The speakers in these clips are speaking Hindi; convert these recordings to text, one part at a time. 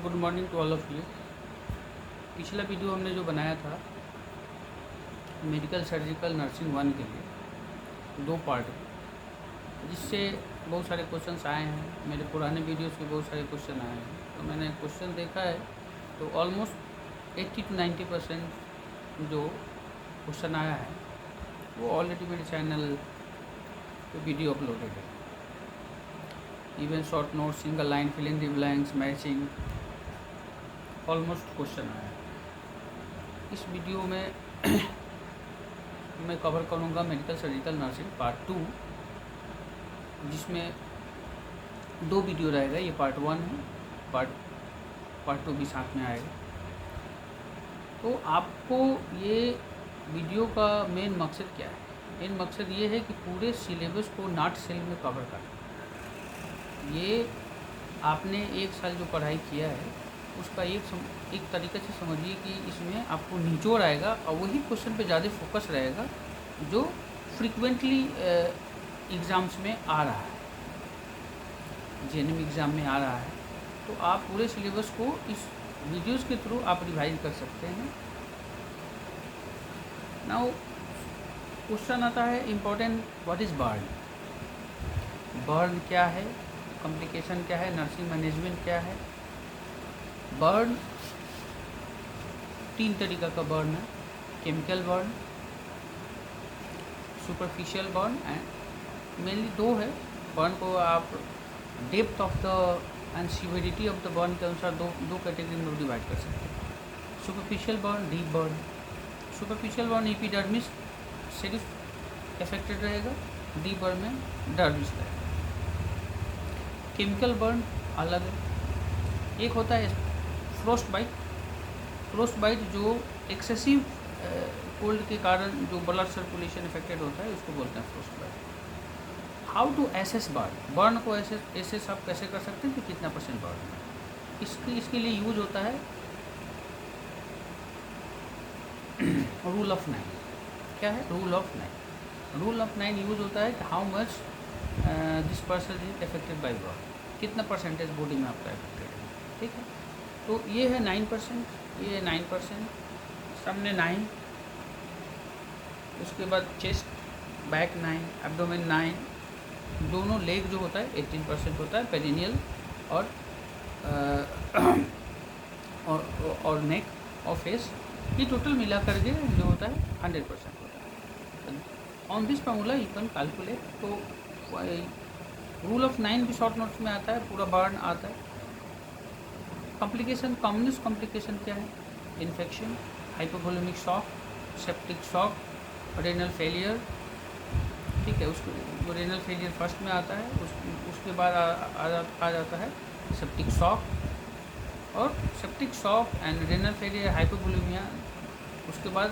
Good morning to all of you. पिछला वीडियो हमने जो बनाया था मेडिकल सर्जिकल नर्सिंग 1 के लिए 2 पार्ट में, जिससे बहुत सारे क्वेश्चंस आए हैं। मेरे पुराने वीडियोस पे बहुत सारे क्वेश्चन आए हैं, तो मैंने क्वेश्चन देखा है तो ऑलमोस्ट 80 to 90% जो क्वेश्चन आया है वो ऑलरेडी मेरे चैनल पे वीडियो अपलोडेड है। Even short note, single line, filling the blanks, matching, almost question आया है। इस वीडियो में मैं कवर करूँगा मेडिकल सर्जिकल नर्सिंग पार्ट 2, जिसमें 2 वीडियो रहेगा। ये पार्ट 1 है, पार्ट 2 भी साथ में आएगा। तो आपको ये वीडियो का मेन मकसद क्या है? मेन मकसद ये है कि पूरे सिलेबस को नॉट सेल में कवर करना। ये आपने 1 साल जो पढ़ाई किया है उसका एक तरीके से समझिए कि इसमें आपको निचोड़ आएगा और वही क्वेश्चन पे ज़्यादा फोकस रहेगा जो फ्रीक्वेंटली एग्ज़ाम्स में आ रहा है, जेएनएम एग्ज़ाम में आ रहा है। तो आप पूरे सिलेबस को इस वीडियोस के थ्रू आप रिवाइज कर सकते हैं। नाउ क्वेश्चन आता है important, what is burn? Burn क्या है, कॉम्प्लिकेशन क्या है, नर्सिंग मैनेजमेंट क्या है? बर्न 3 तरीक़ा का बर्न है। Chemical burn, superficial burn and mainly 2 है। बर्न को आप depth of the end severity of the burn के अनुसार दो कैटेगरी में डिवाइड कर सकते हैं। Superficial burn, deep burn. Superficial burn epidermis सिर्फ अफेक्टेड रहेगा, डीप बर्न में डर्मिस रहेगा। केमिकल बर्न अलग है। एक होता है फ्रोस्ट बाइट। फ्रोस्ट बाइट जो एक्सेसिव कोल्ड के कारण जो ब्लड सर्कुलेशन इफेक्टेड होता है उसको बोलते हैं frostbite. How to assess burn? Burn को एसेस आप कैसे कर सकते हैं कि कितना % बर्न है? इसके लिए यूज होता है रूल ऑफ 9। क्या है rule of 9? Rule of 9 use होता है कि how much this person is affected by burn, कितना % बॉडी में आपका अफेक्टेड है। ठीक है, तो ये है 9%, ये है 9%, सामने 9, उसके बाद चेस्ट, बैक 9, एब्डोमेन 9, दोनों लेग जो होता है 18% होता है, पेरिनियल और और नेक और फेस, ये टोटल मिला करके जो होता है 100% होता है। On this formula you can calculate. तो रूल ऑफ 9 भी शॉर्ट नोट्स में आता है, पूरा बर्न आता है। कॉम्प्लिकेशन, कॉमनेस्ट कॉम्प्लिकेशन क्या है? Infection, hypovolemic shock, septic shock, renal failure. ठीक है, उसको रेनल फेलियर फर्स्ट में आता है, उसके बाद आ जाता है सेप्टिक शॉक। और septic shock and renal failure, hypovolemia, उसके बाद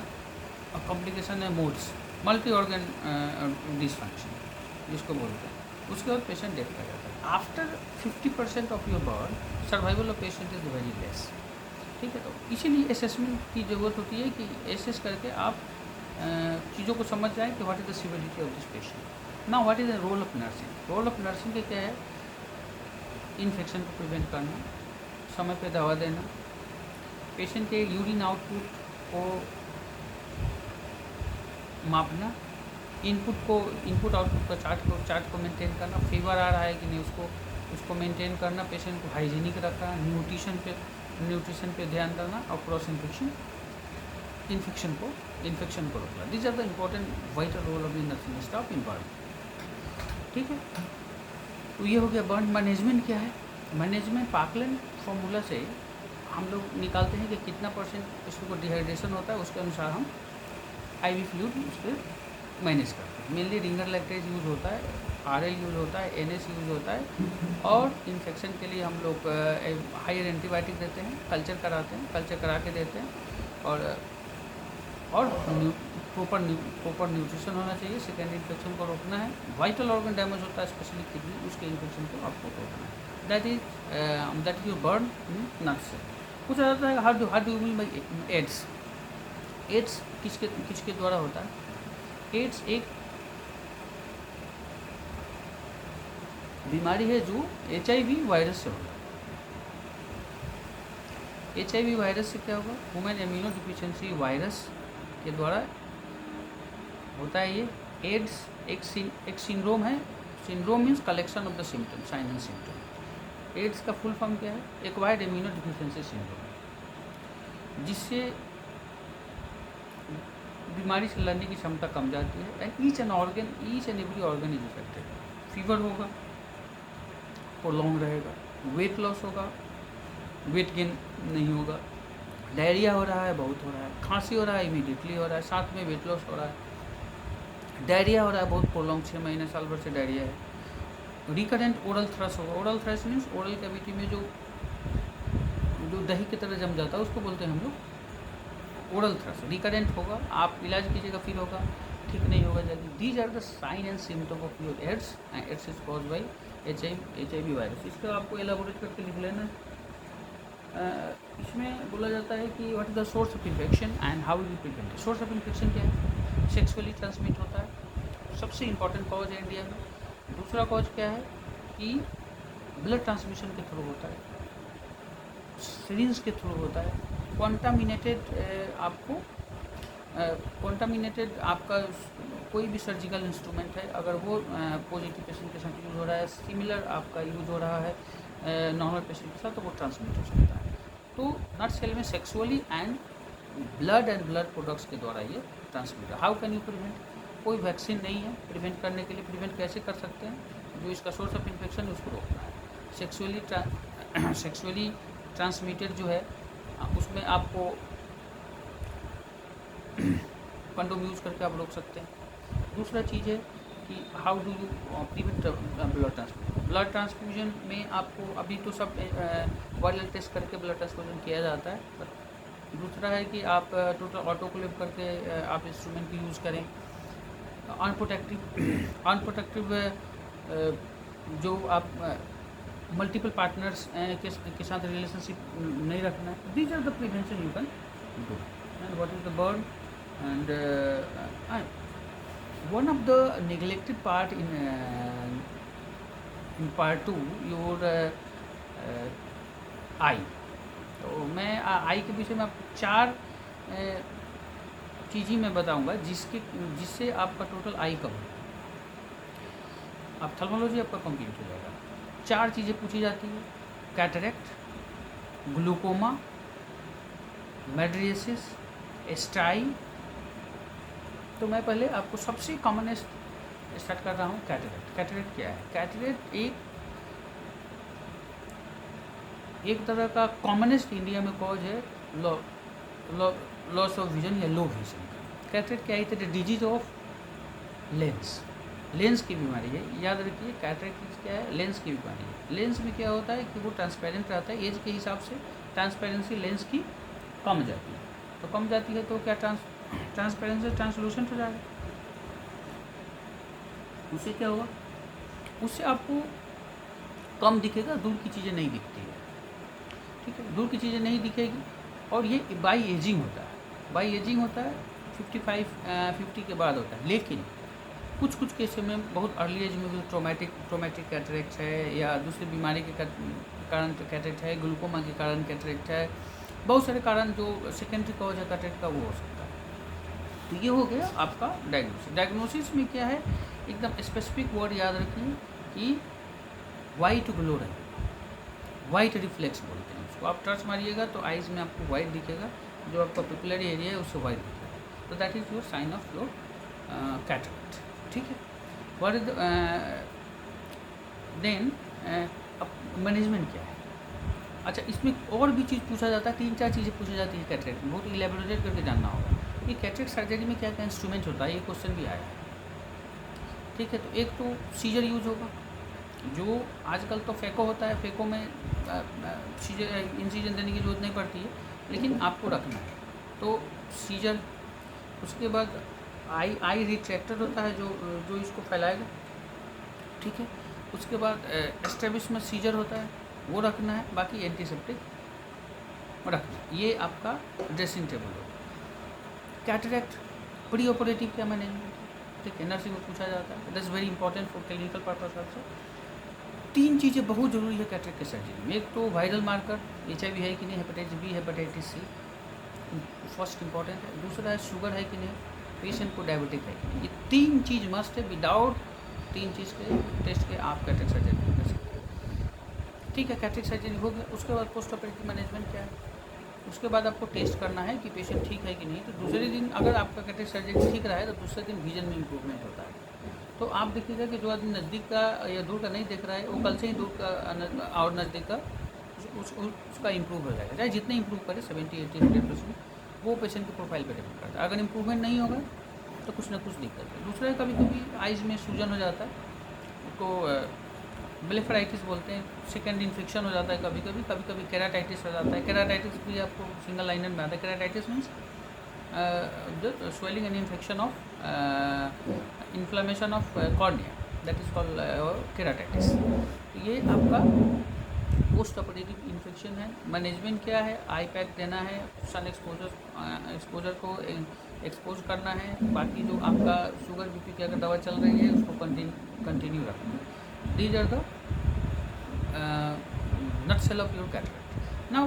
कॉम्प्लिकेशन है मोड्स, मल्टी ऑर्गन डिसफंक्शन जिसको बोलते हैं। उसके बाद पेशेंट डेथ कर जाता है। After 50% of your burn, survival of patient is very less. ठीक है, तो इसीलिए असेसमेंट की ज़रूरत होती है कि एसेस करके आप चीज़ों को समझ जाएं कि what is the severity of this patient. Now what is the role of nursing? Role of nursing के क्या है? इन्फेक्शन को प्रिवेंट करना, समय पे दवा देना, पेशेंट के यूरिन आउटपुट को मापना, इनपुट आउटपुट का चार्ट को मेंटेन करना, फीवर आ रहा है कि नहीं उसको मेंटेन करना, पेशेंट को हाइजीनिक रखना, न्यूट्रिशन पे ध्यान देना और क्रॉस इन्फेक्शन को रोकना। This are the important vital role of the nursing staff in burn. ठीक है, तो ये हो गया बर्न। मैनेजमेंट क्या है? मैनेजमेंट पाकलेन फॉर्मूला से हम लोग निकालते हैं कि कितना % इसको डिहाइड्रेशन होता है, उसके अनुसार हम IV फ्लूइड उसके मैनेज करते हैं। मेनली रिंगर लैक्टेज यूज़ होता है, RL यूज़ होता है, NS यूज़ होता है, और इन्फेक्शन के लिए हम लोग हायर एंटीबायोटिक देते हैं, कल्चर करा के देते हैं, और प्रॉपर न्यूट्रिशन होना चाहिए। सेकेंड इन्फेक्शन को रोकना है। वाइटल ऑर्गन डैमेज होता है, स्पेशली किडनी, उसके इन्फेक्शन को आपको रोकना है। That is your burn nuts. कुछ आता है how do mean by AIDS? AIDS किसके द्वारा होता है? एड्स एक बीमारी है जो HIV वायरस से होता है। HIV वायरस से क्या होगा, ह्यूमन इम्यूनो डिफिशिएंसी वायरस के द्वारा होता है ये। एड्स एक सिंड्रोम है, syndrome means collection of the symptom, sign and symptom. AIDS का फुल फॉर्म क्या है, एक्वायर्ड इम्यूनो डिफिशिएंसी सिंड्रोम, जिससे बीमारी से लड़ने की क्षमता कम जाती है। And each and every organ is affected. Fever होगा, प्रोलॉन्ग रहेगा, वेट लॉस होगा, वेट गेन नहीं होगा, डायरिया हो रहा है, बहुत हो रहा है, खांसी हो रहा है, इमीडिएटली हो रहा है, साथ में वेट लॉस हो रहा है, डायरिया हो रहा है बहुत प्रोलॉन्ग, 6 महीने साल भर से डायरिया है। रिकरेंट ओरल थ्रस होगा, ओरल थ्रस मीन्स ओरल कैविटी में जो दही की तरह जम जाता है उसको बोलते हैं हम लोग ओरल थ्रस। रिकरेंट होगा, आप इलाज कीजिएगा फिर होगा, ठीक नहीं होगा जल्दी। These are the sign and symptom of your AIDS, and AIDS is cause by HIV virus. इसको आपको एलाबोरेट करके लिख लेना। इसमें बोला जाता है कि what is the source of infection and how will prevent. Source of infection क्या है, सेक्सुअली ट्रांसमिट होता है, सबसे इंपॉर्टेंट कॉज है इंडिया में। दूसरा कॉज क्या है कि ब्लड ट्रांसमिशन के थ्रू होता है, सिरिंज के थ्रू होता है, कॉन्टामिनेटेड आपका कोई भी सर्जिकल इंस्ट्रूमेंट है, अगर वो पॉजिटिव पेशेंट के साथ यूज़ हो रहा है, सिमिलर आपका यूज़ हो रहा है नॉर्मल पेशेंट के साथ, तो वो ट्रांसमिट हो सकता है। तो नट सेल में सेक्सुअली एंड ब्लड प्रोडक्ट्स के द्वारा ये ट्रांसमिट है। हाउ कैन यू प्रिवेंट, कोई वैक्सीन नहीं है प्रिवेंट करने के लिए। प्रिवेंट कैसे कर सकते हैं, जो इसका सोर्स ऑफ इन्फेक्शन है उसको रोकना है। सेक्सुअली ट्रांसमिटेड जो है उसमें आपको कंडोम यूज़ करके आप रोक सकते हैं। दूसरा चीज़ है कि how do you prevent blood transfusion. Blood transfusion में आपको अभी तो सब वायरल टेस्ट करके ब्लड ट्रांसफ्यूजन किया जाता है, पर दूसरा है कि आप टोटल ऑटोक्लेव करके आप इंस्ट्रूमेंट की यूज़ करें। अनप्रोटेक्टिव जो आप मल्टीपल पार्टनर्स के साथ रिलेशनशिप नहीं रखना है। These are the prevention you can do. And what is the burn and one of the neglected part in part 2 your eye. तो मैं आई के विषय में आपको 4 चीज़ें मैं बताऊंगा जिससे आपका टोटल आई कवर, आप थर्मोलॉजी आपका कंप्लीट हो जाएगा। 4 चीज़ें पूछी जाती है, कैटरेक्ट, ग्लूकोमा, मेड्रियसिस, स्टाई। तो मैं पहले आपको सबसे कॉमनेस्ट स्टार्ट कर रहा हूँ कैटरेक्ट। कैटरेक्ट क्या है, कैटरेक्ट एक तरह का कॉमनेस्ट इंडिया में कॉज है लॉस ऑफ विजन या लो विजन। कैटरेक्ट क्या है, डिजीज ऑफ लेंस की बीमारी है, याद रखिए। कैटरेक्ट क्या है, लेंस की बीमारी है। लेंस में क्या होता है कि वो ट्रांसपेरेंट रहता है, एज के हिसाब से ट्रांसपेरेंसी लेंस की कम जाती है। तो कम जाती है तो क्या ट्रांसपेरेंसी ट्रांसलूसेंट हो जाएगा। उससे क्या होगा, उससे आपको कम दिखेगा, दूर की चीज़ें नहीं दिखती है, ठीक है, दूर की चीज़ें नहीं दिखेगी। और ये बाई एजिंग होता है, बाई एजिंग होता है 50 के बाद होता है। लेकिन कुछ केस में बहुत अर्ली एज में ट्रोमेटिक कैटरेक्ट है, या दूसरी बीमारी के कारण कैटरेक्ट है, ग्लूकोमा के कारण कैटरेक्ट है, बहुत सारे कारण जो सेकेंडरी कॉज है कैटरेक्ट का वो हो सकता है। तो ये हो गया आपका डायग्नोसिस। डायग्नोसिस में क्या है, एकदम स्पेसिफिक वर्ड याद रखिए कि वाइट ग्लो रहे, वाइट रिफ्लेक्स बोलते हैं उसको। आप टच मारिएगा तो आइज़ में आपको वाइट दिखेगा, जो आपका पिपुलरी एरिया है उससे वाइट दिखेगा। तो that is your sign of your cataract, ठीक है। व्हाट इज देन अब मैनेजमेंट क्या है। अच्छा, इसमें और भी चीज़ पूछा जाता है, 3-4 चीज़ें पूछी जाती है कैटरेक्ट में, बहुत इलेबोरेट करके जानना होगा कि कैटरेक्ट सर्जरी में क्या क्या इंस्ट्रूमेंट होता है। ये क्वेश्चन भी आया है, ठीक है। तो एक तो सीजर यूज होगा, जो आजकल तो फेको होता है, फेको में सीजर इंसिजन देने की जरूरत नहीं पड़ती है, लेकिन आपको रखना है तो सीजर। उसके बाद आई रिट्रैक्टर होता है जो इसको फैलाएगा, ठीक है। उसके बाद एस्टेब्लिशमेंट सीजर होता है, वो रखना है। बाकी एंटीसेप्टिक रखना है। ये आपका ड्रेसिंग टेबल होगा। कैटरेक्ट प्री ऑपरेटिव क्या मैनेजमेंट, ठीक है, नर्सिंग में पूछा जाता है। That's very important for clinical purpose also. 3 चीज़ें बहुत ज़रूरी है कैटरेक्ट की सर्जरी में। एक तो वायरल मार्कर, HIV है कि नहीं, hepatitis B, hepatitis C first important है। दूसरा है शुगर है कि नहीं, पेशेंट को डायबिटिक है कि नहीं। ये 3 चीज़ मस्ट है, विदाउट 3 चीज़ के टेस्ट के आप कैटरेक्ट सर्जरी नहीं कर सकते। ठीक है, कैटरेक्ट सर्जरी हो गया। उसके बाद पोस्ट ऑपरेटिव मैनेजमेंट क्या है, उसके बाद आपको टेस्ट करना है कि पेशेंट ठीक है कि नहीं। तो दूसरे दिन अगर आपका कैटरेक्ट सर्जरी ठीक रहा है तो दूसरे दिन विजन में इम्प्रूवमेंट होता है। तो आप देखिएगा कि जो आदमी नज़दीक का या दूर का नहीं देख रहा है, वो कल से ही दूर का और नज़दीक का उसका इम्प्रूव हो जाएगा। चाहे जितने इम्प्रूव करे 70, 80, 100%, वो पेशेंट की प्रोफाइल पर डिपेंड करता है। अगर इम्प्रूवमेंट नहीं होगा तो कुछ ना कुछ दिक्कत है। दूसरा है कभी कभी आइज़ में सूजन हो जाता है, तो ब्लेफराइटिस बोलते हैं। सेकेंड इन्फेक्शन हो जाता है कभी कभी केराटाइटिस हो जाता है। केराटाइटिस भी आपको सिंगल लाइनर में आता है। Keratitis means the swelling and infection of inflammation of cornea, that is called keratitis. ये आपका पोस्ट ऑपरेटिव इन्फेक्शन है। मैनेजमेंट क्या है, आई पैक देना है, सन एक्सपोजर को एक्सपोज करना है। बाकी जो आपका शुगर बीपी की अगर दवा चल रही है उसको कंटिन्यू रखना है। These are the nutshell of your cataract. Now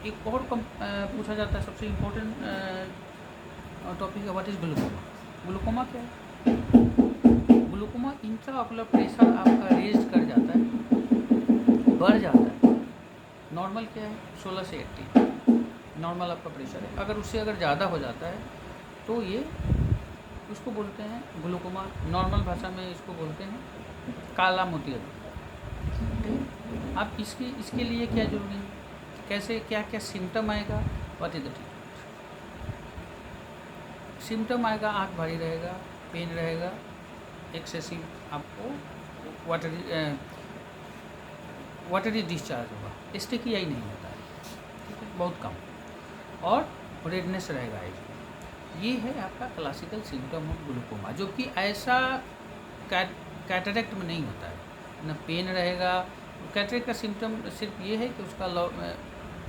एक और पूछा जाता है सबसे इम्पोर्टेंट टॉपिक है, व्हाट इज ग्लूकोमा। ग्लूकोमा क्या है? ग्लूकोमा इंट्राऑकुलर प्रेशर आपका रेज कर जाता है, बढ़ जाता है। नॉर्मल क्या है, 16 से 80 नॉर्मल आपका प्रेशर है। अगर उससे अगर ज़्यादा हो जाता है तो ये उसको बोलते हैं ग्लूकोमा। नॉर्मल भाषा में इसको बोलते हैं काला मोतिया। आप इसके लिए क्या जरूरी है, कैसे क्या क्या सिम्टम आएगा, what is the treatment. Symptom आएगा, आँख भारी रहेगा, पेन रहेगा, एक्सेसिव आपको वाटरी डिस्चार्ज होगा, स्टिकी आई नहीं होता है, ठीक है, बहुत कम, और रेडनेस रहेगा आइज में। ये है आपका क्लासिकल सिम्टम ऑफ ग्लूकोमा, जो कि ऐसा कैटरेक्ट में नहीं होता है। न पेन रहेगा। कैटरेक्ट का सिम्टम सिर्फ ये है कि उसका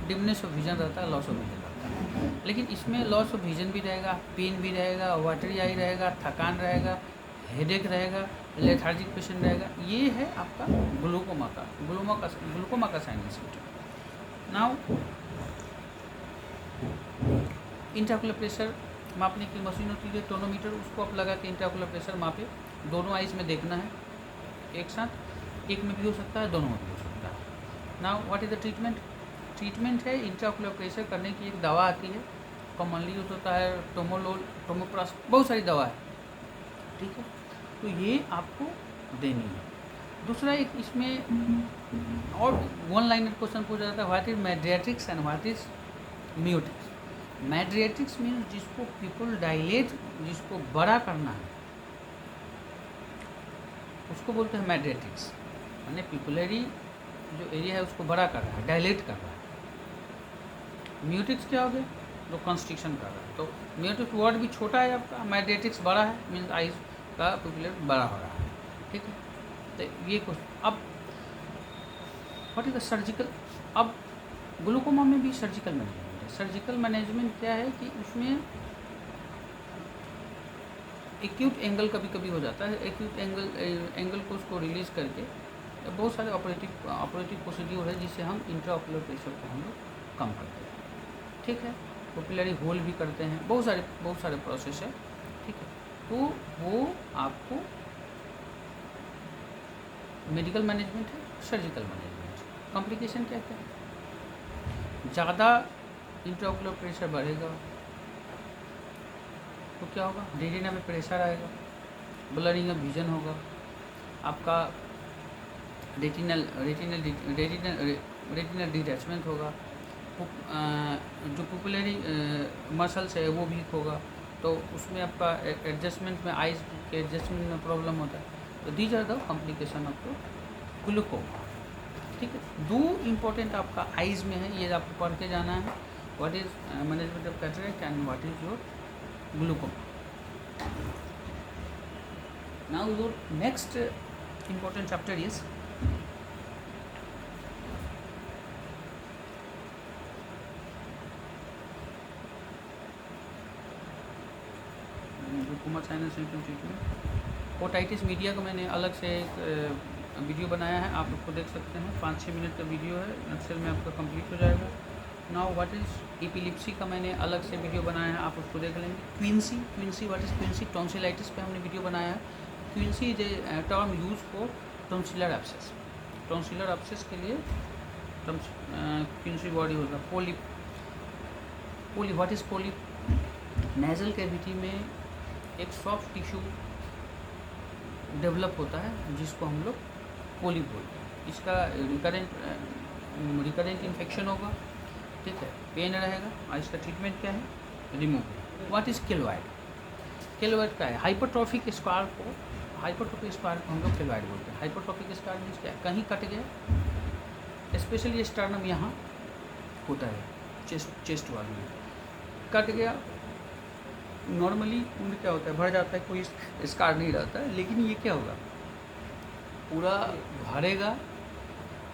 डिमनेस ऑफ विजन रहता है, लॉस ऑफ विजन रहता है। लेकिन इसमें लॉस ऑफ विजन भी रहेगा, पेन भी रहेगा, वाटरी आई रहेगा, थकान रहेगा, हेडेक रहेगा, लेथार्जिक पेशेंट रहेगा। ये है आपका ग्लूकोमा का sign and symptom. Now intraocular pressure मापने की मशीन होती है टोनोमीटर, उसको आप लगा के इंट्राकुलर प्रेशर मापे। दोनों आइज में देखना है एक साथ, एक में भी हो सकता है, दोनों में भी हो सकता है। Now what is the treatment. Treatment है इंट्राकुलर प्रेशर करने की एक दवा आती है, कॉमनली यूज होता है टोमोलोल, टोमोप्रास, बहुत सारी दवा है, ठीक है। तो ये आपको देनी है। दूसरा एक इसमें और वन लाइनर क्वेश्चन पूछा जाता है, what is mydriatics and what is miotics. Mydriatics means जिसको पीपल डायलेट, जिसको बड़ा करना है, उसको बोलते हैं मैड्रियाट्रिक्स। यानी पिपुलरी जो एरिया है उसको बड़ा कर रहा है, डायलेट कर रहा है। म्यूटिक्स क्या हो गया, जो कंस्ट्रिक्शन कर रहा है। तो म्यूटिक्स वर्ड भी छोटा है आपका, मैड्रियाट्रिक्स बड़ा है, मीन्स आइज का पिपुलरी बड़ा हो रहा है, ठीक है। तो ये कुछ अब व्हाट इज द सर्जिकल। अब ग्लूकोमा में भी सर्जिकल मैनेजमेंट है। सर्जिकल मैनेजमेंट क्या है कि उसमें एक्यूट एंगल कभी कभी हो जाता है। एक्यूट एंगल को उसको रिलीज़ करके बहुत सारे ऑपरेटिव प्रोसीड्यूर है जिससे हम इंट्राऑकुलर प्रेशर को हम लोग कम करते हैं, ठीक है। पॉपुलरी होल भी करते हैं, बहुत सारे प्रोसेस है, ठीक है। तो वो आपको मेडिकल मैनेजमेंट है, सर्जिकल मैनेजमेंट। कॉम्प्लिकेशन क्या क्या है, ज़्यादा इंट्राऑकुलर प्रेशर बढ़ेगा तो क्या होगा, रेटिना में प्रेशर आएगा, ब्लरिंग ऑफ विजन होगा, आपका रेटिनल डिटैचमेंट होगा, जो पुपिलरी मसल्स है वो वीक होगा, तो उसमें आपका एडजस्टमेंट में, आइज के एडजस्टमेंट में प्रॉब्लम होता है। तो these are the complication of glaucoma, ठीक है। दो इम्पोर्टेंट आपका आइज में है, ये आपको पढ़ के जाना है, what is management of cataract and what is your glaucoma. Now your next important chapter is glaucoma sinus symptom treatment. Otitis media को मैंने अलग से एक वीडियो बनाया है, आप उसको देख सकते हैं। 5-6 मिनट का वीडियो है, नक्सल में आपका कंप्लीट हो जाएगा। नाउ व्हाट इज़ एपिलिप्सी का मैंने अलग से वीडियो बनाया है, आप उसको देख लेंगे। Quinsy what is quinsy, tonsillitis पे हमने वीडियो बनाया है। Quinsy is a term use for tonsillar abscess. Tonsillar abscess के लिए क्विंसी बॉडी होगा। Polyp what is polyp, nasal cavity में एक सॉफ्ट टिश्यू डेवलप होता है जिसको हम लोग पोलिप बोलते हैं। इसका रिकरेंट इन्फेक्शन होगा, ठीक है, पेन रहेगा, और इसका ट्रीटमेंट क्या है, remove. What is keloid, keloid का है हाइपरट्रॉफिक स्कार को, हाइपरट्रॉफिक स्कार को हम लोग केलॉइड बोलते हैं। हाइपरट्रॉफिक स्कार मीन्स क्या है, कहीं कट गया, स्पेशली स्टर्नम यहाँ होता है, चेस्ट वाले में कट गया। नॉर्मली उम्र क्या होता है, भर जाता है, कोई स्कार नहीं रहता है, लेकिन ये क्या होगा, पूरा भरेगा,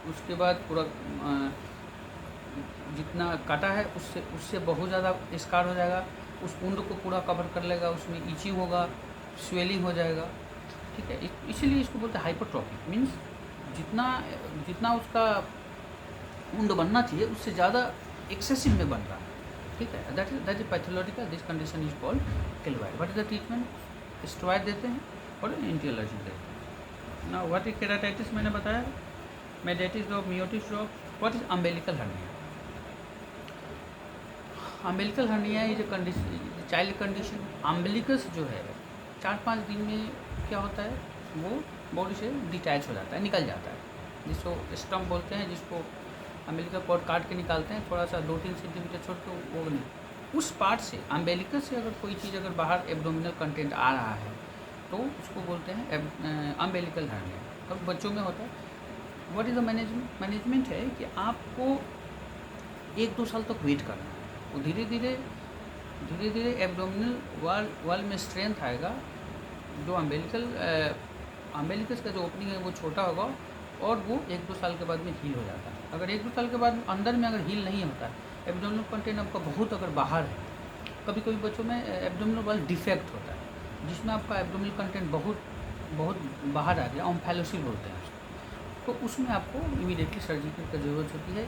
उसके बाद पूरा जितना काटा है उससे बहुत ज़्यादा स्कार हो जाएगा, उस उंड को पूरा कवर कर लेगा, उसमें ईचिंग होगा, स्वेलिंग हो जाएगा, ठीक है। इसीलिए इसको बोलते हैं हाइपरट्रॉफिक, मीन्स जितना उसका उंड बनना चाहिए उससे ज़्यादा एक्सेसिव में बन रहा है, ठीक है। That is pathological, this condition is called keloid. What is the treatment, steroid देते हैं और एंटी एलर्जी देते हैं। नाउ व्हाट इज केराटाइटिस, मैंने बताया, मेडिटिस drop, miotic drop. What is umbilical hernia, umbilical hernia is condition, child condition. Umbilicus जो है 4-5 दिन में क्या होता है, वो बॉडी से डिटैच हो जाता है, निकल जाता है, जिसको स्टम्प बोलते हैं, जिसको अम्बिलिकल कॉर्ड काट के निकालते हैं, थोड़ा सा 2-3 सेंटीमीटर छोड़ के, वो नहीं, उस पार्ट से, अम्बिलिकस से अगर कोई चीज़ अगर बाहर एब्डोमिनल कंटेंट आ रहा है तो उसको बोलते हैं अम्बिलिकल हर्निया। अब बच्चों में होता है। व्हाट इज़ द मैनेजमेंट है कि आपको 1-2 साल तक वेट करना है, वो धीरे धीरे एब्डोमिनल वाल में स्ट्रेंथ आएगा, जो अम्बिलिकस का जो ओपनिंग है वो छोटा होगा, और वो 1-2 साल के बाद में हील हो जाता है। अगर 1-2 साल के बाद अंदर में अगर हील नहीं होता है, एब्डोमिनल कंटेंट आपका बहुत अगर बाहर है, कभी कभी बच्चों में एब्डोमिनल वाल डिफेक्ट होता है, जिसमें आपका एब्डोमिनल कंटेंट बहुत बाहर आ गया, ओम्फैलोसिल बोलते हैं उसको, तो उसमें आपको इमीडिएटली सर्जिकल की ज़रूरत होती है।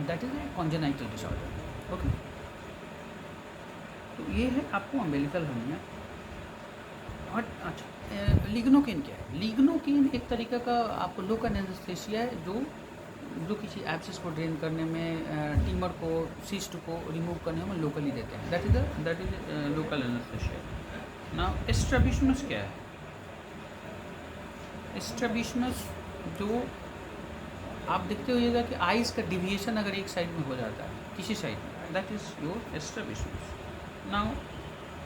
That is a congenital disorder, okay. तो ये है आपको अम्बिलिकल हर्निया। और अच्छा, लिग्नोकेन क्या है, लिग्नोकेन एक तरीका का आपको लोकल एनेस्थीसिया है, जो किसी एब्सेस को ड्रेन करने में, ट्यूमर को, सिस्ट को रिमूव करने में लोकली देते हैं। That is local anaesthesia. Now strabismus क्या है, स्ट्रैबिस्मस जो आप देखते होइएगा कि आइज़ का डिविएशन अगर एक साइड में हो जाता है, किसी साइड में, that is your strabismus. Now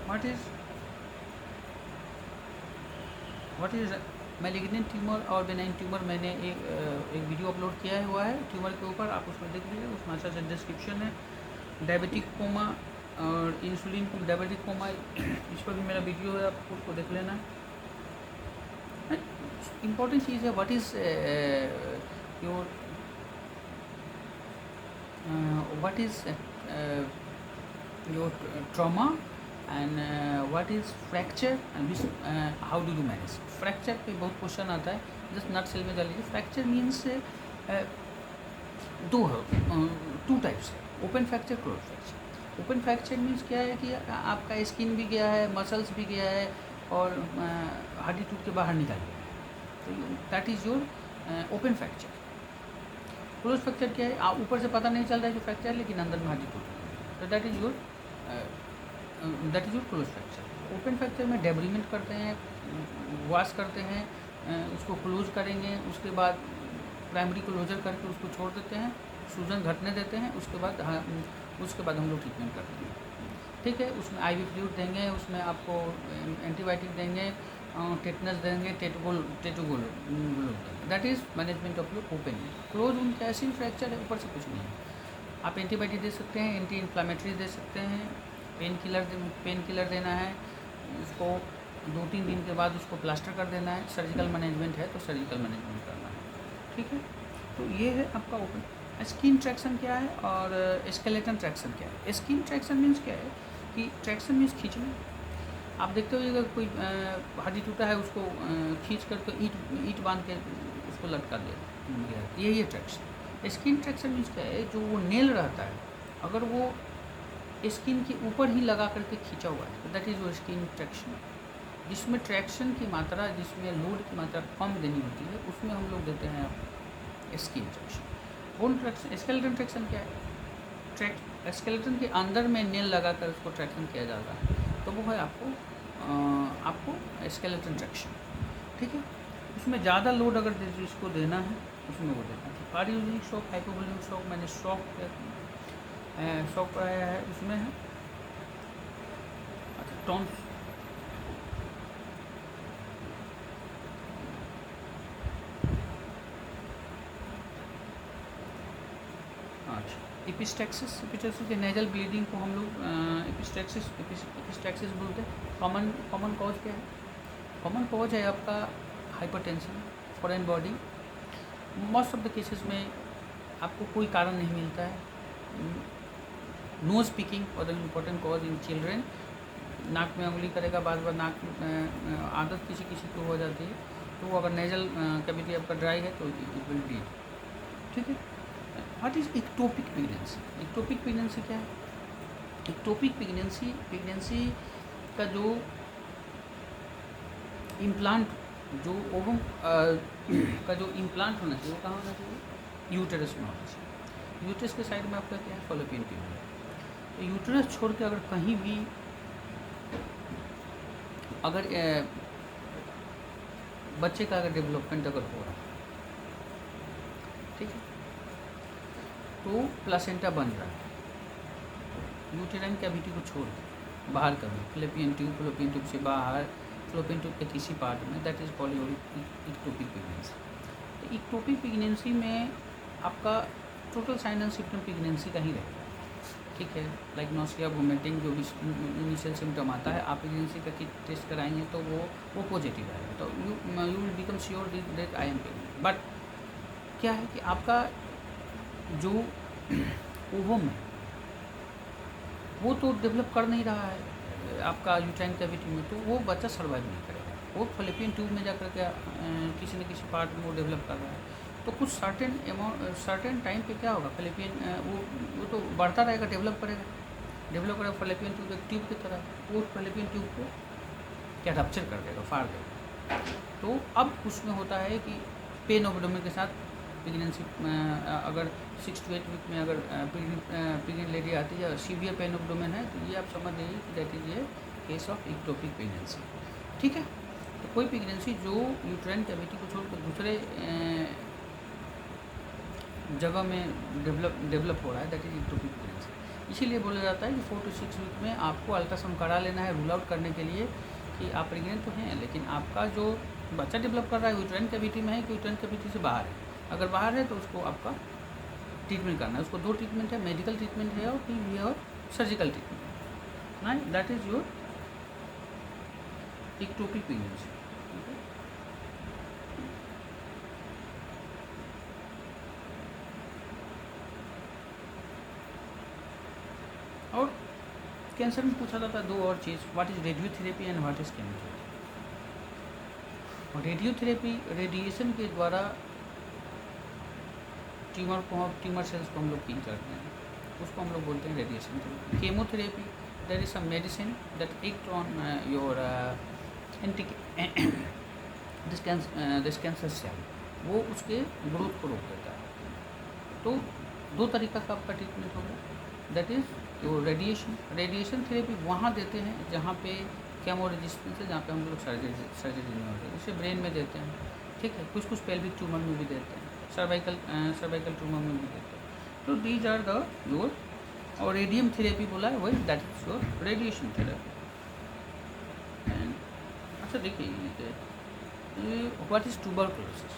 what is malignant tumour और बेनाइन ट्यूमर, मैंने एक वीडियो अपलोड किया हुआ है ट्यूमर के ऊपर, आप उसमें देख लीजिए, उसमें अच्छा सा डिस्क्रिप्शन है। डायबिटिक कोमा और इंसुलिन डायबिटिक कोमा, इस पर भी मेरा वीडियो है, आपको उसको देख लेना है। इम्पॉर्टेंट चीज़ है, what is your trauma and what is fracture and how do you manage. Fracture पे बहुत क्वेश्चन आता है, जस्ट नट सेल में डाल लीजिए। फ्रैक्चर मीन्स टू टाइप्स है, open fracture, close fracture. Open fracture means क्या है कि आपका स्किन भी गया है, मसल्स भी गया है, और हड्डी टूट के बाहर निकल गया है, तो that is your open fracture. Close fracture क्या है, ऊपर से पता नहीं चल रहा है कि फ्रैक्चर है, लेकिन अंदर में हड्डी टूट गई, तो that is your close fracture. Open fracture में डेब्रीमेंट करते हैं, वॉश करते हैं, उसको क्लोज करेंगे, उसके बाद प्राइमरी क्लोजर करके उसको छोड़ देते हैं, सूजन घटने देते हैं, उसके बाद हम लोग ट्रीटमेंट करते हैं, ठीक है। उसमें IV फ्लूइड देंगे, उसमें आपको एंटीबायोटिक देंगे, टेटनस देंगे, टेटुगोल देंगे। That is management of your open. Close उन कैसी फ्रैक्चर है, ऊपर से कुछ नहीं है। आप एंटीबायोटिक दे सकते हैं, एंटी इन्फ्लामेटरी दे सकते हैं, पेन किलर देना है, उसको 2-3 दिन के बाद उसको प्लास्टर कर देना है। सर्जिकल मैनेजमेंट है तो सर्जिकल मैनेजमेंट करना है, ठीक है। तो ये है आपका ओपन। स्किन ट्रैक्शन क्या है और स्केलेटन ट्रैक्शन क्या है। स्किन ट्रैक्शन मीन्स क्या है कि ट्रैक्शन मीन्स खींचना। आप देखते हो अगर कोई हड्डी टूटा है, उसको खींच कर तो ईंट बांध के उसको लटका देना, यही है ट्रैक्शन। स्किन ट्रैक्शन मीन्स क्या है, जो वो नेल रहता है अगर वो स्किन के ऊपर ही लगा करके खींचा हुआ है तो दैट इज़ वो स्किन ट्रैक्शन। जिसमें ट्रैक्शन की मात्रा, जिसमें लोड की मात्रा कम देनी होती है, उसमें हम लोग देते हैं skin traction. Bone traction, skeleton traction क्या है, स्केलेटन के अंदर में नेल लगा कर उसको ट्रैक्शन किया जाता है, तो वो है आपको स्केलेटन ट्रैक्शन। ठीक है, उसमें ज़्यादा लोड अगर इसको देना है उसमें वो देना है। कार्डियोजेनिक शॉक, हाइपोवोल्यूमिक शॉक, मैंने शॉक पढ़ाया है, उसमें है अच्छा टॉन्स। अच्छा एपिस्टैक्सिस के नेजल ब्लीडिंग को हम लोग एपिस्टैक्सिस बोलते हैं। कॉमन कॉज क्या है, कॉमन कॉज है आपका hypertension, foreign body. Most of the cases में आपको कोई कारण नहीं मिलता है। नोज पिकिंग और the important cause in children, नाक में उंगली करेगा, बार बार नाक आदत किसी किसी को हो जाती है, तो अगर नेजल कैविटी आपका ड्राई है तो इट विल ब्लीड। ठीक है, what is ectopic pregnancy? Ectopic pregnancy क्या है? इक्टोपिक प्रेगनेंसी का जो इम्प्लांट, जो ओवम का जो इम्प्लांट होना चाहिए वो कहाँ होना चाहिए? यूटेरस में होना चाहिए। यूटेरस के साइड में आपका क्या है? फॉलोपियन ट्यूब है। तो यूटेरस छोड़ के अगर कहीं भी अगर बच्चे का अगर डेवलपमेंट अगर हो रहा है, ठीक है, तो प्लासेंटा बन रहा है यूटेराइन कैविटी को छोड़ के बाहर का भी, फॉलोपियन ट्यूब से बाहर, फॉलोपियन ट्यूब के किसी पार्ट में, that is called ectopic pregnancy. तो इक्टोपिक प्रेगनेंसी में आपका total sign and symptom pregnancy का ही रहेगा। ठीक है, लाइक नोसिया, वोमिटिंग, जो भी इनिशियल सिम्टम आता है, आप प्रेगनेंसी का किट टेस्ट कराएंगे तो वो पॉजिटिव आएगा, तो you will become sure that I am pregnant. But क्या है कि आपका जो ओवम है वो तो डेवलप कर नहीं रहा है आपका यूट्राइन कैविटी में, तो वो बच्चा सर्वाइव नहीं करेगा। वो फॉलोपियन ट्यूब में जाकर के किसी न किसी पार्ट में वो डेवलप कर रहा है, तो कुछ सर्टेन टाइम पे क्या होगा, फॉलोपियन वो तो बढ़ता रहेगा, डेवलप करेगा फॉलोपियन ट्यूब एक ट्यूब की तरह, वो फॉलोपियन ट्यूब को क्या रप्चर कर देगा, फाड़ देगा। तो अब उसमें होता है कि पेन एब्डोमेन के साथ प्रेगनेंसी, अगर 6 to 8 वीक में अगर प्रेग्नेंट लेडी आती है, सीवियर पेन एब्डोमेन है, तो ये आप समझ लीजिए कि दैट इज ये केस ऑफ इक्टोपिक प्रेगनेंसी। ठीक है, तो कोई प्रेगनेंसी जो यूट्राइन कैविटी को छोड़कर दूसरे जगह में डेवलप हो रहा है, दैट इज इक्टोपिक प्रेगनेंसी। इसीलिए बोला जाता है कि 4 to 6 वीक में आपको अल्ट्रासाउंड करा लेना है, रूल आउट करने के लिए कि आप प्रेग्नेंट तो हैं, लेकिन आपका जो बच्चा डेवलप कर रहा है यूट्राइन कैविटी में है कि यूट्राइन कैविटी से बाहर है। अगर बाहर है तो उसको आपका ट्रीटमेंट करना है। उसको 2 ट्रीटमेंट है, मेडिकल ट्रीटमेंट है और फिर भी है और surgical treatment. Right, that is your ectopic pregnancy. और कैंसर में पूछा जाता है 2 और चीज़, what is radiotherapy and what is chemotherapy. Radiotherapy, radiation के द्वारा ट्यूमर सेल्स को हम लोग किल करते हैं, उसको हम लोग बोलते हैं radiation therapy. Chemotherapy, there is some medicine that act on your this cancer cell, वो उसके ग्रोथ को रोक देता है। तो 2 तरीका का आपका ट्रीटमेंट होगा, दैट इज तो रेडिएशन थेरेपी वहाँ देते हैं जहाँ पे केमो रेजिस्टेंस है, जहाँ पे हम लोग सर्जरी नहीं होती है, जैसे ब्रेन में देते हैं। ठीक है, कुछ पेल्विक ट्यूमर में भी देते हैं, सर्वाइकल ट्यूमर में भी देते हैं। तो दीज आर द योर, और रेडियम थेरेपी बोला है वही, that is your radiation therapy. अच्छा देखिए, व्हाट इज ट्यूबरकुलोसिस।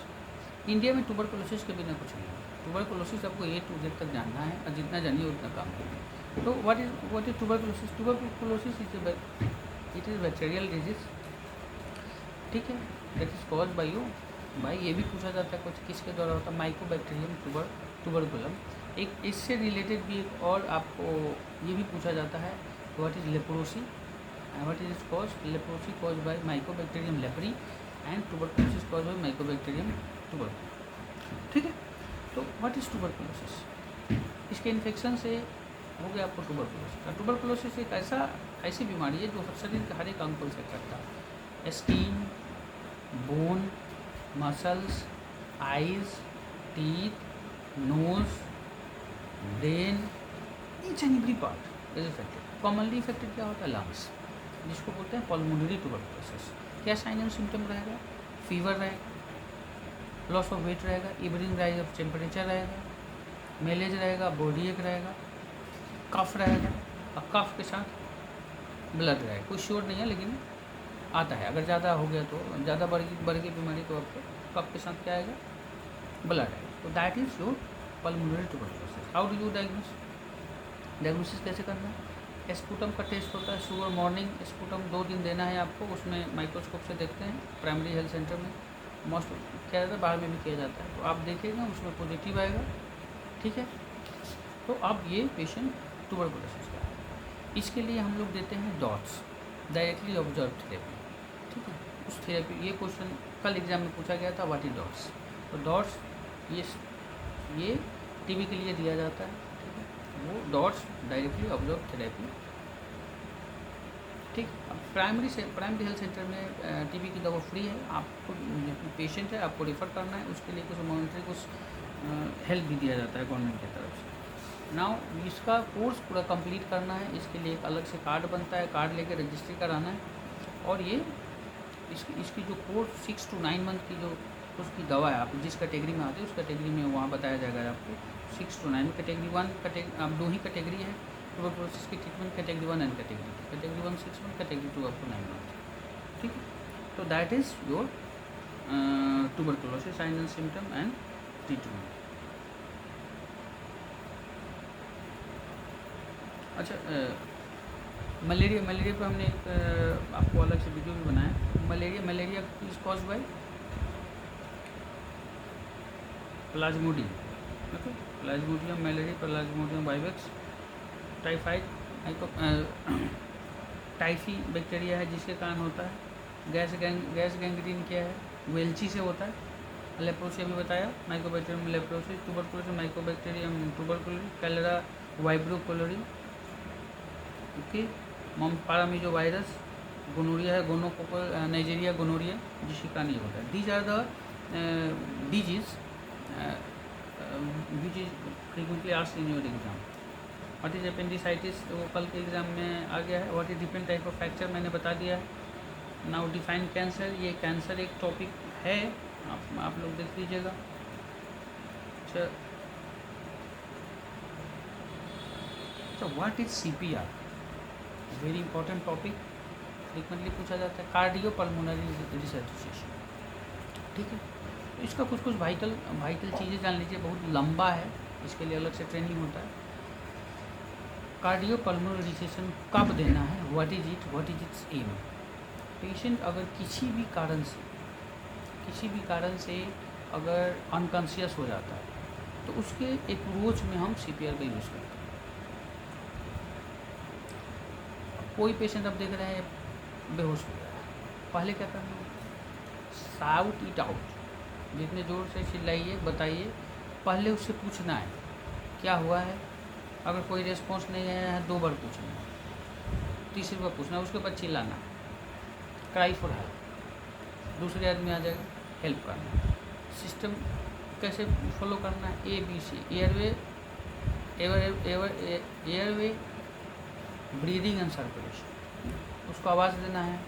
इंडिया में ट्यूबरकुलोसिस के बिना कुछ नहीं है। ट्यूबरकुलोसिस आपको A to Z तक जानना है, और जितना जानिए उतना काम करिए। तो what is tuberculosis? Tuberculosis it is bacterial disease. ठीक है, दैट इज कॉज बाई ये भी पूछा जाता है कुछ किसके द्वारा होता है, माइकोबैक्टीरियम ट्यूबरकुलम। एक इससे रिलेटेड भी एक और आपको ये भी पूछा जाता है, what is leprosy, what is cause leprosy cause by Mycobacterium leprae and tuberculosis cause by Mycobacterium tuberculum. ठीक है। तो व्हाट इज़ ट्यूबरकुलोसिस? इसके इन्फेक्शन से हो गया आपको ट्यूबरकुलोसिस। ट्यूबरकुलोसिस एक ऐसी बीमारी है जो शरीर के हर एक अंग को इफेक्ट करता है। Skin, bone, muscles, eyes, teeth, nose, brain, each and every part is affected. Commonly affected क्या होता है? लंग्स, जिसको बोलते हैं पल्मोनरी ट्यूबरकुलोसिस। क्या साइन एंड सिम्टम रहेगा? फीवर रहेगा, लॉस ऑफ वेट रहेगा, इवनिंग राइज ऑफ टेम्परेचर रहेगा, मेलेज रहेगा, बॉडी एक रहेगा, कफ रहेगा, और कफ के साथ ब्लड रहेगा। कोई श्योर नहीं है लेकिन आता है। अगर ज़्यादा हो गया तो ज़्यादा बढ़ गई बीमारी तो आपको कफ के साथ क्या आएगा? ब्लड आएगा। तो that is your pulmonary tuberculosis. How do you diagnosis कैसे करना है? स्पूटम का टेस्ट होता है सुबह मॉर्निंग। स्पूटम 2 दिन देना है आपको, उसमें माइक्रोस्कोप से देखते हैं प्राइमरी हेल्थ सेंटर में। मोस्ट किया जाता है, बाहर में भी किया जाता है। तो आप देखिएगा उसमें पॉजिटिव आएगा, ठीक है। तो अब ये पेशेंट ट्यूबरकुलोसिस का है। इसके लिए हम लोग देते हैं डॉट्स, डायरेक्टली ऑब्जर्व थेरेपी, ठीक है। उस थेरेपी, ये क्वेश्चन कल एग्जाम में पूछा गया था, व्हाट इज डॉट्स। तो डॉट्स ये टीबी के लिए दिया जाता है, ठीक है। वो डॉट्स डायरेक्टली ऑब्जर्व थेरेपी, ठीक। अब प्राइमरी हेल्थ सेंटर में टीबी की दवा फ्री है। आपको पेशेंट है, आपको रेफ़र करना है, उसके लिए कुछ मॉनिटरी, कुछ हेल्प भी दिया जाता है गवर्नमेंट की तरफ से। नाउ इसका कोर्स पूरा कंप्लीट करना है, इसके लिए एक अलग से कार्ड बनता है, कार्ड लेकर रजिस्ट्री कराना है। और ये इसकी जो कोर्स 6 to 9 मंथ की जो उसकी दवा है, आप जिस कैटेगरी में आते हैं उस कैटेगरी में वहाँ बताया जाएगा आपको। 6 to 9 कैटेगरी 1 आप 2 ही कैटेगरी है ट्यूबरकुलोसिस की treatment, category 1 and category 1 6 month, category 2 आपको 9 मंथ, ठीक है। तो that is your tuberculosis sign and symptom and treatment. अच्छा, मलेरिया पर हमने एक आपको अलग से वीडियो भी बनाया। Malaria is cause by plasmodium, okay. Plasmodium malariae, plasmodium vivax, typhoid, typhi bacteria है जिसके कारण होता है। गैस गैंग्रीन क्या है? वेल्ची से होता है। लेप्रोसी अभी बताया, mycobacterium leprosy, tuberculosis mycobacterium tuberculosis, cholera vibrio cholerae, okay. Paramyxo virus, gonorrhoea है, नाइजीरिया गोनोरिया जिसके कारण ये होता है। These are the disease which is frequently asked in your exam. What is appendicitis, वो कल के एग्जाम में आ गया है। What is different type of fracture, मैंने बता दिया है। नाउ डिफाइन कैंसर, ये कैंसर एक टॉपिक है, आप लोग देख लीजिएगा। अच्छा, तो what is CPR, very important topic, frequently पूछा जाता है। कार्डियो पल्मोनरी रिसर्चिशन, ठीक है। तो इसका कुछ वाइटल चीज़ें जान लीजिए, बहुत लंबा है, इसके लिए अलग से ट्रेनिंग होता है। कार्डियो पल्मोनरी रिसर्चिशन कब देना है, what is its aim. Patient अगर किसी भी कारण से अगर अनकॉन्शियस हो जाता है तो उसके अप्रोच में हम CPR का यूज़ करते हैं। कोई पेशेंट अब देख रहे हैं बेहोश हो गया है, पहले क्या करना है? शाउट इट आउट, जितने ज़ोर से चिल्लाइए, बताइए। पहले उससे पूछना है क्या हुआ है। अगर कोई रिस्पॉन्स नहीं आया है 2 बार पूछना है, तीसरी बार पूछना है, उसके बाद चिल्लाना, क्राई फॉर हेल्प। दूसरे आदमी आ जाएगा, हेल्प करना। सिस्टम कैसे फॉलो करना है? ABC, airway, breathing and circulation. उसको आवाज़ देना है,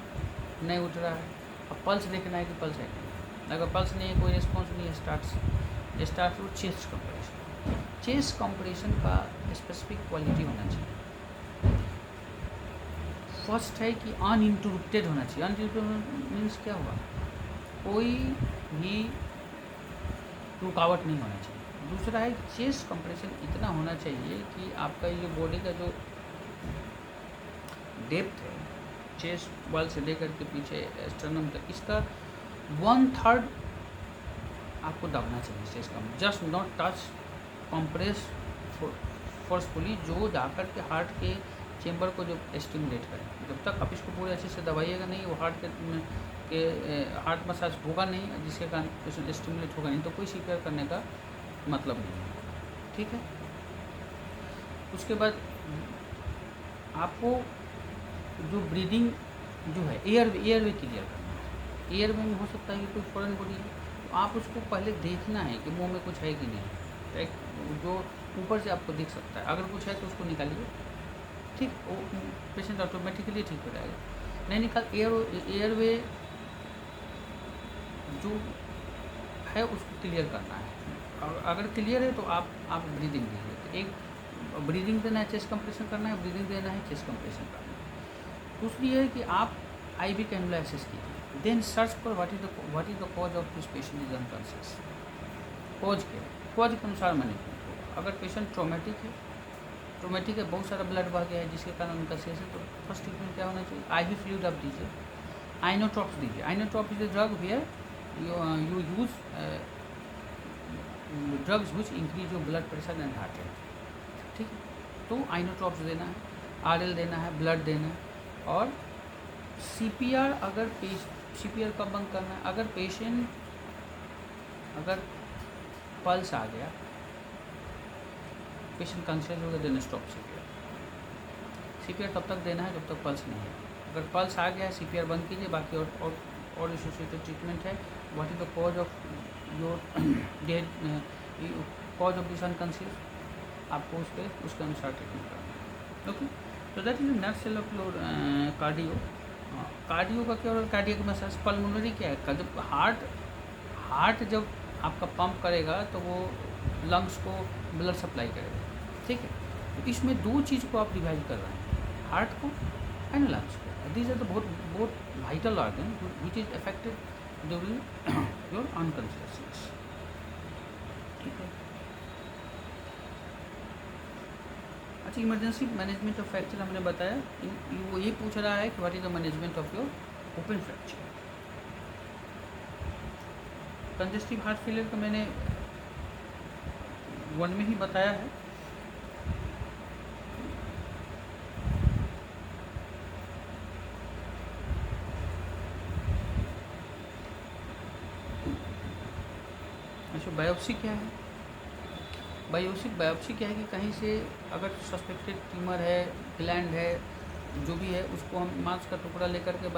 नहीं उठ रहा है। अब पल्स देखना है कि पल्स है, अगर पल्स नहीं है, कोई रिस्पॉन्स नहीं है, start with chest compression. Chest compression का स्पेसिफिक क्वालिटी होना चाहिए। फर्स्ट है कि अनइंटरप्टेड होना चाहिए। अनइंटरप्टेड मीन्स क्या हुआ? कोई भी रुकावट नहीं होना चाहिए। दूसरा है चेस्ट कंप्रेशन इतना होना चाहिए कि आपका ये बॉडी का जो डेप्थ है, चेस्ट वाल से लेकर के पीछे स्टर्नम तक, इसका 1/3 आपको दबना चाहिए चेस्ट का। Just not touch, compress forcefully, जो जाकर के हार्ट के चेम्बर को जो स्टिमुलेट करें। जब तक आप इसको पूरे अच्छे से दबाइएगा नहीं, वो हार्ट मसाज होगा नहीं, जिसके कारण पेशेंट स्टिमुलेट होगा नहीं, तो कोई सीपीआर करने का मतलब नहीं है। ठीक है, उसके बाद आपको जो ब्रीदिंग जो है एयरवे क्लियर करना है। एयरवे में हो सकता है कि कोई फॉरेन बॉडी है, तो आप उसको पहले देखना है कि मुंह में कुछ है कि नहीं। एक जो ऊपर से आपको दिख सकता है, अगर कुछ है तो उसको निकालिए, ठीक, वो पेशेंट ऑटोमेटिकली ठीक हो जाएगा। नहीं निकाल एयरवे जो है उसको क्लियर करना है, और अगर क्लियर है तो आप ब्रीदिंग दीजिए। एक ब्रीदिंग देना है, चेस्ट कंप्रेशन करना है, ब्रीदिंग देना है, चेस्ट कंप्रेशन करना है। दूसरी है कि आप आईवी कैनुला एसेस कीजिए, then search for what is the cause of this patient is unconscious. Cause के अनुसार मैनेजमेंट होगा। अगर पेशेंट ट्रॉमेटिक है, बहुत सारा ब्लड बह गया है जिसके कारण अनकॉन्शियस है, तो फर्स्ट ट्रीटमेंट क्या होना चाहिए, आईवी फ्लूइड आप दीजिए, आइनोट्रॉप्स दीजिए। Inotrope is a drug where you use drugs which increase your blood pressure and heart rate। ठीक है, तो आइनोट्रॉप्स देना है, आरएल देना है, ब्लड देना है। और सीपीआर सीपीआर कब बंद करना है, अगर पल्स आ गया, पेशेंट कॉन्शियस हो गया, देन स्टॉप सीपीआर। सीपीआर तब तक देना है जब तक पल्स नहीं है। अगर पल्स आ गया है, सीपीआर बंद कीजिए। बाकी और एसोसिएटेड ट्रीटमेंट है, what is the cause of your dead, cause of this unconscious, आपको उसके अनुसार ट्रीटमेंट करना है। ओके, तो that is nutshell of your cardio. Cardio का क्या होगा, कार्डियक मसाज। पल्मोनरी क्या है, जब हार्ट जब आपका पंप करेगा तो वो लंग्स को ब्लड सप्लाई करेगा। ठीक है, तो इसमें दो चीज़ को आप रिवाइज कर रहे हैं, हार्ट को एंड लंग्स को। These are the both vital organs which is affected during your unconsciousness। ठीक है, अच्छा, इमरजेंसी मैनेजमेंट ऑफ फ्रैक्चर हमने बताया। वो ये पूछ रहा है कि what is the management of your open fracture. Congestive heart failure का मैंने 1 में ही बताया है। अच्छा, बायोप्सी क्या है, बायोप्सी क्या है कि कहीं से अगर सस्पेक्टेड ट्यूमर है, ग्लैंड है, जो भी है, उसको हम मांस का टुकड़ा लेकर के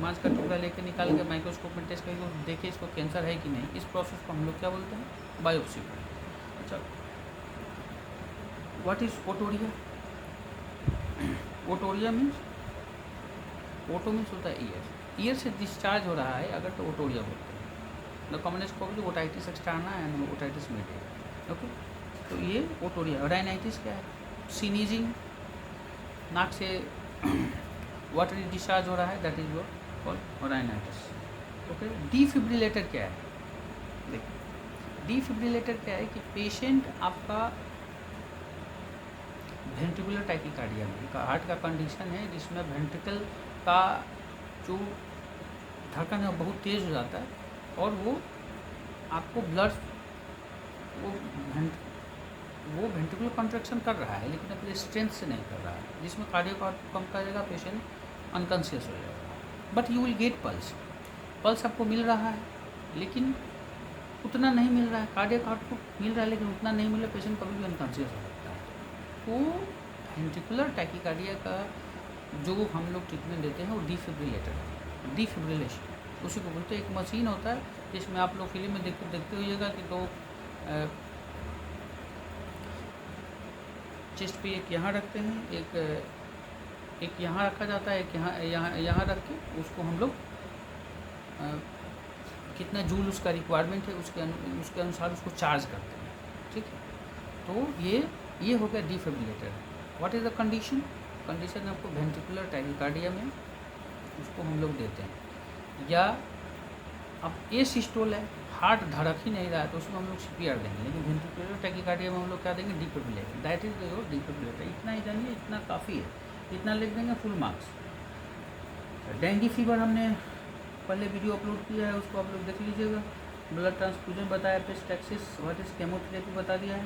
मांस का टुकड़ा लेकर निकाल के माइक्रोस्कोप में टेस्ट करके देखें इसको कैंसर है कि नहीं। इस प्रोसेस को हम लोग क्या बोलते हैं, बायोप्सी। अच्छा, what is otorrhoea. Otorrhoea means, oto means होता है ईयर से डिस्चार्ज हो रहा है अगर, तो ओटोरिया बोलते हैं। The commonest cause otitis externa and otitis media. Okay, तो ये ओटोरिया। राइनाइटिस क्या है, सीनीजिंग, नाक से वाटर डिस्चार्ज हो रहा है, that is your called rhinitis. Okay, defibrillator क्या है, देखिए डीफिब्रिलेटर क्या है कि पेशेंट आपका वेंट्रिकुलर टैकीकार्डिया में हार्ट का कंडीशन है जिसमें वेंट्रिकल का जो धड़कन है बहुत तेज़ हो जाता है, और वो आपको ब्लड वो वेंट्रिकुलर कॉन्ट्रैक्शन कर रहा है लेकिन अपने स्ट्रेंथ से नहीं कर रहा है, जिसमें कार्डियो कम करेगा, पेशेंट अनकॉन्शियस हो जाएगा। But you will get pulse आपको मिल रहा है लेकिन उतना नहीं मिल रहा है, कार्डियक आउटपुट मिल रहा है लेकिन उतना नहीं मिल रहा, पेशेंट कभी भी अनकॉन्शियस हो सकता है। तो वेंट्रिकुलर टैकीकार्डिया का जो हम लोग ट्रीटमेंट देते हैं वो डीफिब्रिलेशन उसी को बोलते हैं। एक मशीन होता है जिसमें आप लोग फिल्म में देखते होइएगा कि तो चेस्ट पे एक यहाँ रखते हैं, एक यहाँ रखा जाता है, एक यहाँ रख के उसको हम लोग कितना जूल उसका रिक्वायरमेंट है उसके अनुसार उसको चार्ज करते हैं। ठीक है, तो ये हो गया defibrillator. What is the condition आपको वेंट्रिकुलर टैकीकार्डिया में उसको हम लोग देते हैं। या अब ए सिस्टोल है, हार्ट धड़क ही नहीं रहा है तो उसमें हम लोग सीपीआर देंगे, लेकिन वेंट्रिकुलर टैकीकार्डिया में हम लोग क्या देंगे, defibrillator. That is your defibrillator. इतना ही जानिए, इतना काफ़ी है, इतना लिख देंगे फुल मार्क्स। डेंगू फीवर हमने पहले वीडियो अपलोड किया है, उसको आप लोग देख लीजिएगा। ब्लड ट्रांसफ्यूजन बताया, पेस्टैक्सिस, व्हाट इज केमोथेरेपी बता दिया है।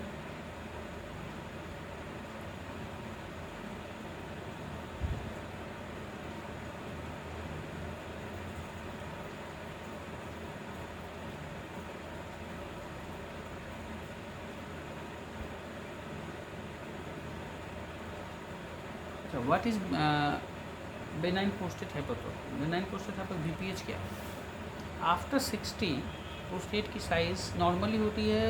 What is benign prostate hypertrophy? Benign prostate hypertrophy BPH क्या है? आफ्टर 60 प्रोस्टेट की साइज़ नॉर्मली होती है,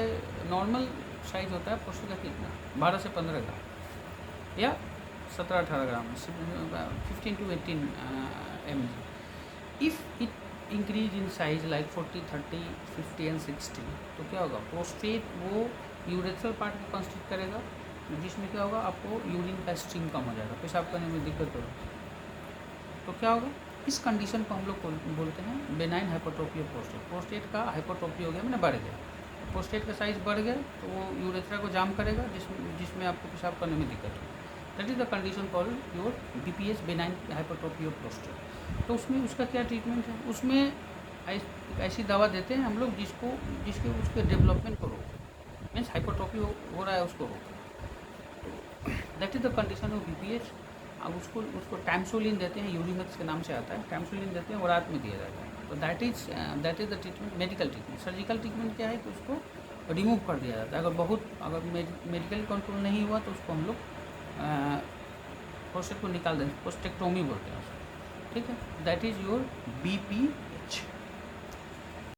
नॉर्मल साइज होता है प्रोस्टेट का कितना, 12 से 15 ग्राम या 17-18 ग्राम, 15 to 18 mg. If it increase in size like 40, 30, 50 and 60, तो क्या होगा? प्रोस्टेट वो यूरेथ्रल पार्ट को कंस्ट्रिक्ट करेगा, जिसमें क्या होगा, आपको यूरिन का स्ट्रीम कम हो जाएगा, पेशाब करने में दिक्कत होगी। तो क्या होगा? इस कंडीशन को हम लोग बोलते हैं benign hypertrophy of prostate. Prostate का हाइपरट्रोफी हो गया, मैंने बढ़ गया, प्रोस्टेट का साइज बढ़ गया, तो वो यूरेथ्रा को जाम करेगा, जिसमें आपको पेशाब करने में दिक्कत होगी। That is the condition called your BPH, benign hypertrophy of prostate. तो उसमें उसका क्या ट्रीटमेंट है? उसमें ऐसी दवा देते हैं हम लोग जिसके उसके डेवलपमेंट को रोके, मीन्स हाइपरट्रोफी हो रहा है उसको रोके। That is the condition of BPH. अब उसको टैमसोलिन देते हैं, यूरिमेक्स के नाम से आता है, टैमसोलिन देते हैं और रात में दिया जाता है। तो that is the treatment, medical treatment. Surgical treatment क्या है कि उसको रिमूव कर दिया जाता है। अगर मेडिकल कंट्रोल नहीं हुआ तो उसको हम लोग प्रोस्टेट को निकाल देते हैं, प्रोस्टेक्टोमी बोलते हैं उसको, ठीक है। That is your BPH.